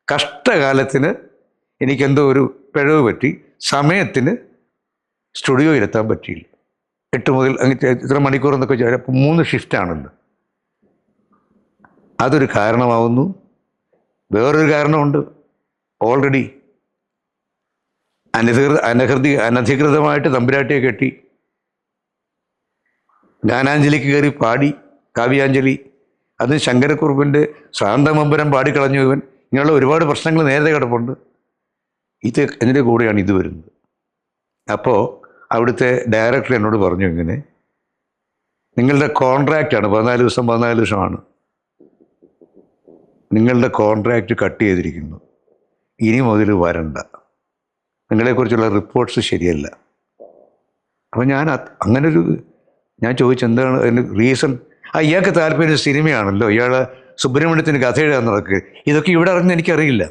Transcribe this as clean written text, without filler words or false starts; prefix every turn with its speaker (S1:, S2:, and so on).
S1: കഷ്ടകാലത്തിന് എനിക്കെന്തോ ഒരു പിഴവ് പറ്റി, സമയത്തിന് സ്റ്റുഡിയോയിലെത്താൻ പറ്റിയില്ല. 8 മുതൽ ഇത്ര മണിക്കൂർ എന്നൊക്കെ ചോദിച്ചാൽ 3 ഷിഫ്റ്റാണല്ലോ. അതൊരു കാരണമാവുന്നു. വേറൊരു കാരണമുണ്ട്. ഓൾറെഡി അനധികൃതമായിട്ട് തമ്പുരാട്ടിയെ കെട്ടി ഗാനാഞ്ജലിക്ക് കയറി പാടി, കാവ്യാഞ്ജലി. അതിന് ശങ്കരക്കുറുപ്പിൻ്റെ ശാന്തമമ്പരം പാടിക്കളഞ്ഞു ഇവൻ. ഇങ്ങനെയുള്ള ഒരുപാട് പ്രശ്നങ്ങൾ നേരത്തെ കിടപ്പുണ്ട്. ഇതിൻ്റെ കൂടെയാണ് ഇത് വരുന്നത്. അപ്പോൾ അവിടുത്തെ ഡയറക്ടർ എന്നോട് പറഞ്ഞു, ഇങ്ങനെ നിങ്ങളുടെ കോൺട്രാക്റ്റാണ് 14 ദിവസമാണ്, നിങ്ങളുടെ കോൺട്രാക്റ്റ് കട്ട് ചെയ്തിരിക്കുന്നു, ഇനി മുതൽ വരണ്ട, നിങ്ങളെക്കുറിച്ചുള്ള റിപ്പോർട്ട്സ് ശരിയല്ല. അപ്പം ഞാൻ ചോദിച്ചെന്താണ് അതിന് റീസൺ. ഇയാൾക്ക് താല്പര്യം സിനിമയാണല്ലോ, ഇയാൾ സുബ്രഹ്മണ്യത്തിന് കഥ എഴുതാൻ നടക്കുക, ഇതൊക്കെ ഇവിടെ അറിഞ്ഞ് എനിക്കറിയില്ല.